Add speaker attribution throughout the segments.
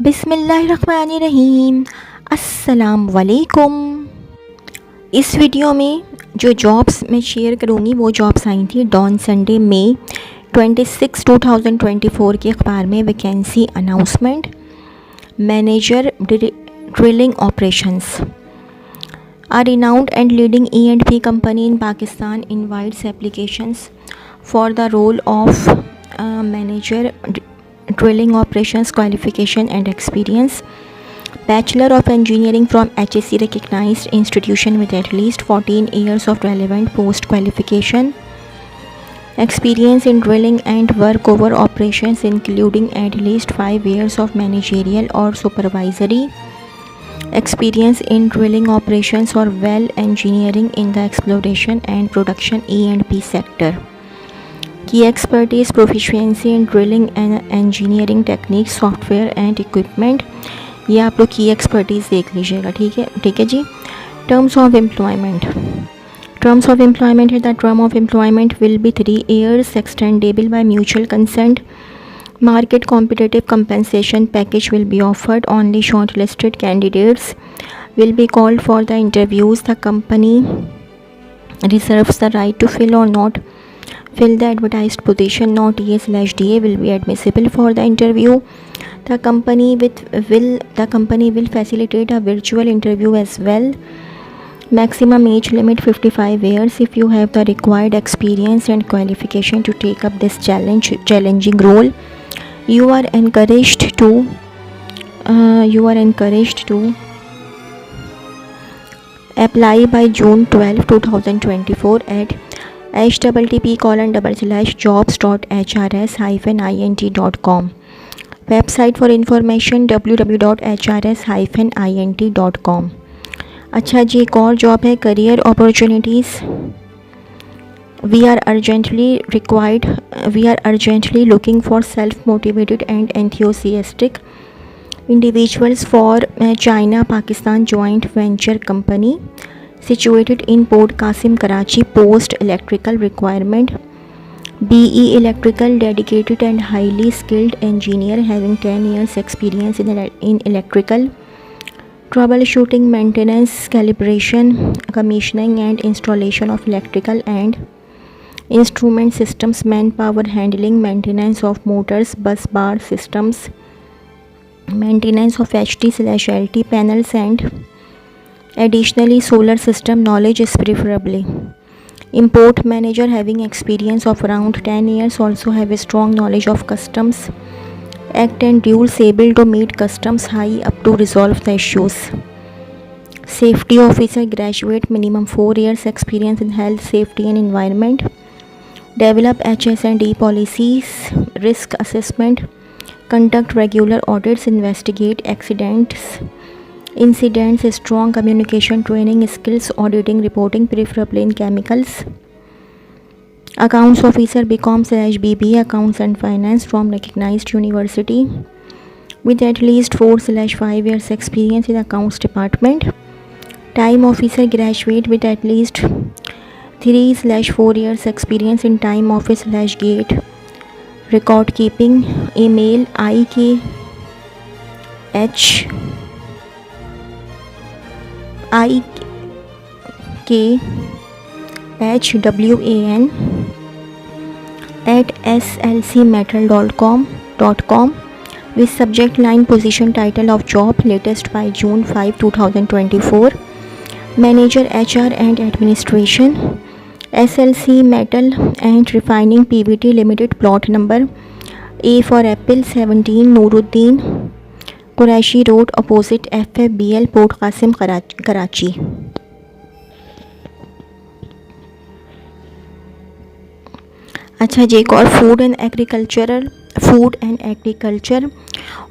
Speaker 1: बिस्मिल्लाहिर्रहमानिर्रहीम। अस्सलाम वालेकुम। इस वीडियो में जो जॉब्स मैं शेयर करूँगी वो जॉब्स आई थी डॉन संडे मई 26 2024 के अखबार में। Vacancy announcement manager drilling operations. A renowned and leading E&P company in Pakistan invites applications for the role of manager drilling operations. Qualification and experience: Bachelor of Engineering from HSC recognized institution with at least 14 years of relevant post qualification. Experience in drilling and workover operations including at least 5 years of managerial or supervisory experience in drilling operations or well engineering in the exploration and production E&P sector. Key expertise: proficiency in drilling and engineering techniques, software and equipment. ये आप लोग की expertise देख लीजिएगा। ठीक है जी। Terms of employment है the term of employment will be 3 years extendable by mutual consent. Market competitive compensation package will be offered. Only shortlisted candidates will be called for the interviews. The company reserves the right to fill or not fill the advertised position. No TA/DA will be admissible for the interview. The company will facilitate a virtual interview as well. Maximum age limit 55 years. If you have the required experience and qualification to take up this challenging role, you are encouraged to apply by June 12, 2024 at http://jobs.hrs-int.com. Website for information www.hrs-int.com. अच्छा जी, एक और job है career opportunities. We are urgently looking for self-motivated and enthusiastic individuals for China-Pakistan joint venture company situated in Port Qasim, Karachi. Post electrical requirement: BE electrical, dedicated and highly skilled engineer having 10 years experience in electrical troubleshooting, maintenance, calibration, commissioning and installation of electrical and instrument systems, manpower handling, maintenance of motors, bus bar systems, maintenance of HT/LT panels and additionally solar system knowledge is preferably. Import manager having experience of around 10 years, also have a strong knowledge of customs act and rules, able to meet customs high up to resolve the issues. Safety officer graduate, minimum 4 years experience in health, safety and environment. Develop HS&E policies, risk assessment, conduct regular audits, investigate accidents, incidents, strong communication training skills, auditing, reporting, preferably in chemicals. Accounts officer, BCom/BBA accounts and finance from recognized university with at least 4/5 years experience in accounts department. Time officer graduate with at least 3/4 years experience in time office/gate record keeping. Email ikHwan@slcmetal.com with subject line position title of job, latest by June 5, 2024. Manager HR and administration, SLC Metal and Refining PVT Limited, plot number A for Apple 17 Nuruddin Qureshi Road opposite FFBL, Port Qasim, Karachi. अच्छा जी, एक और food and agriculture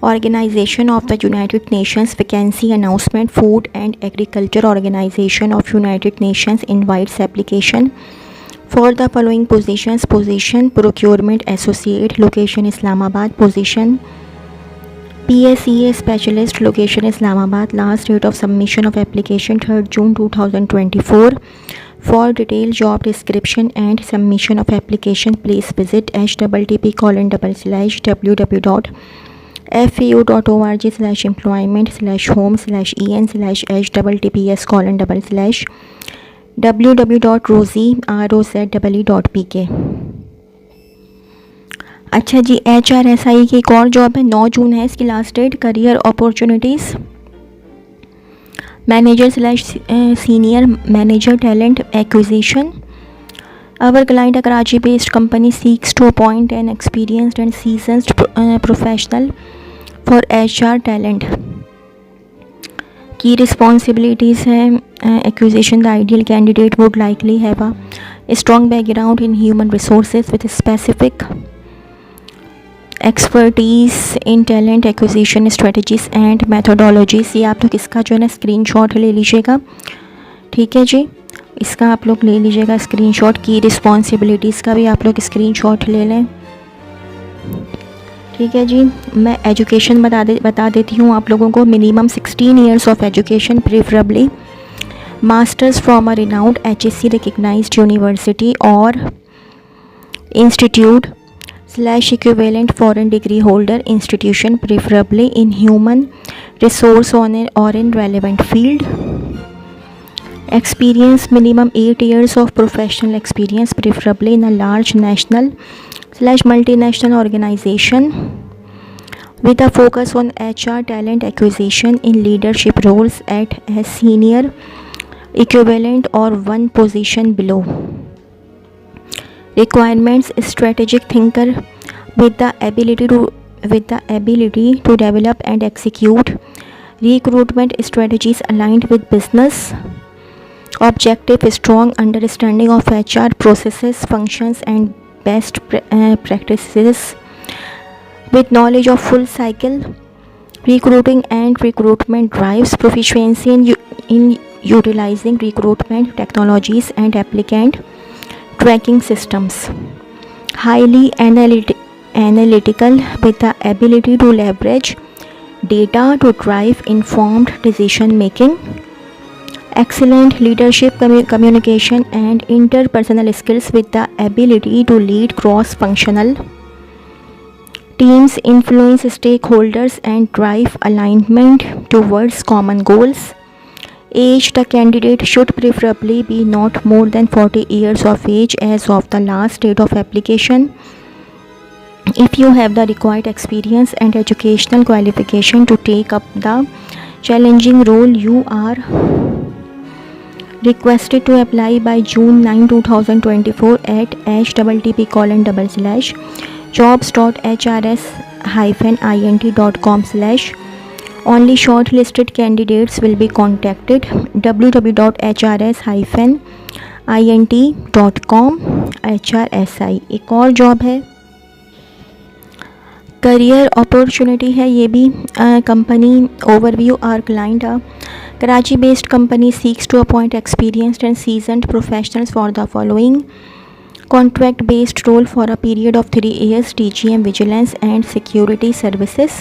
Speaker 1: organisation of the united nations vacancy announcement. Food and agriculture organisation of united nations invites application for the following positions. Position procurement associate, location Islamabad. Position PSEA specialist, location Islamabad. Last date of submission of application 3 June 2024. For detailed job description and submission of application, please visit http://www feu.org/employment/home/en/www.rosie.pk। अच्छा जी, HRSI की एक और job है, 9 June है इसकी last date. Career opportunities manager senior manager talent acquisition. Our client, a Karachi-based company, seeks to appoint an experienced and seasoned professional for HR talent. Key responsibilities है acquisition. The ideal candidate would likely have a strong background in human resources with specific expertise in talent acquisition strategies and methodologies. ये आप लोग इसका जो है ना screenshot ले लीजिएगा, ठीक है जी, इसका आप लोग ले लीजिएगा स्क्रीनशॉट। की रिस्पॉन्सिबिलिटीज़ का भी आप लोग स्क्रीनशॉट ले लें, ठीक है जी। मैं एजुकेशन बता देती हूँ आप लोगों को। Minimum 16 years of education, preferably masters from a renowned HSC recognised university और institute / equivalent foreign degree holder institution, preferably in human resource or in relevant field. Experience, minimum 8 years of professional experience, preferably in a large national / multinational organization with a focus on HR talent acquisition in leadership roles at a senior equivalent or one position below. Requirements, strategic thinker with the ability to develop and execute recruitment strategies aligned with business objective, strong understanding of HR processes, functions and best practices with knowledge of full cycle recruiting and recruitment drives, proficiency in utilizing recruitment technologies and applicant tracking systems, highly analytical with the ability to leverage data to drive informed decision making, excellent leadership communication and interpersonal skills with the ability to lead cross-functional teams, influence stakeholders and drive alignment towards common goals. Age, the candidate should preferably be not more than 40 years of age as of the last date of application. If you have the required experience and educational qualification to take up the challenging role, you are requested to apply by June 9, 2024 at http://jobs.hrs-int.com/ Only shortlisted candidates will be contacted. www.hrs-int.com HRSI। एक और job है, career opportunity है, ये भी company overview. Our client, Karachi based company seeks to appoint experienced and seasoned professionals for the following contract based role for a period of 3 years, DGM vigilance and security services.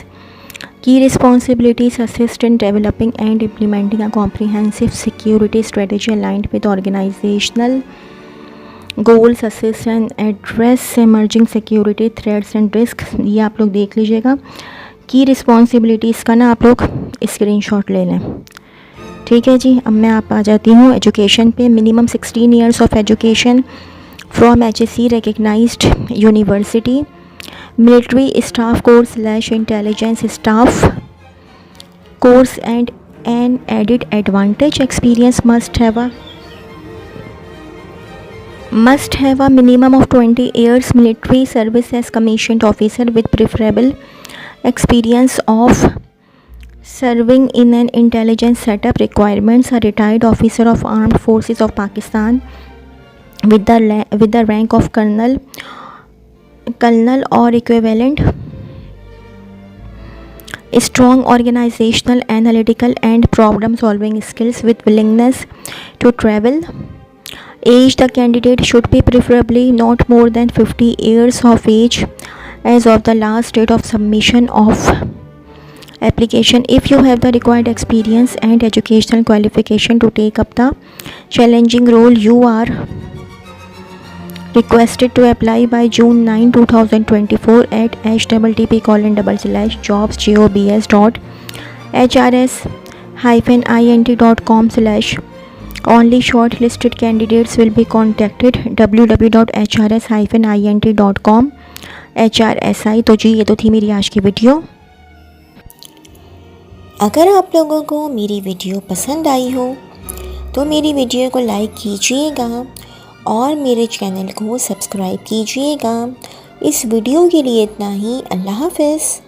Speaker 1: Key responsibilities, assist in developing and implementing a comprehensive security strategy aligned with organizational goals, assist and address emerging security threats and risks। ये आप लोग देख लीजिएगा। की responsibilities का ना आप लोग स्क्रीनशॉट ले लें, ठीक है जी। अब मैं आप आ जाती हूँ एजुकेशन पे। Minimum 16 years of education from HSC recognized university, military staff course / intelligence staff course and an added advantage. Experience must have a minimum of 20 years military service as commissioned officer with preferable experience of serving in an intelligence setup. Requirements: a retired officer of armed forces of Pakistan with the rank of colonel or equivalent, strong organizational, analytical and problem solving skills with willingness to travel. Age, the candidate should be preferably not more than 50 years of age as of the last date of submission of application. If you have the required experience and educational qualification to take up the challenging role, you are requested to apply by June 9 2024 at https://jobs.hrs-int.com/. Only shortlisted candidates will be contacted. www.hrs-int.com HRSI। तो जी ये तो थी मेरी आज की video. अगर आप लोगों को मेरी वीडियो पसंद आई हो तो मेरी वीडियो को लाइक कीजिएगा और मेरे चैनल को सब्सक्राइब कीजिएगा। इस वीडियो के लिए इतना ही। अल्लाह हाफ़िज़।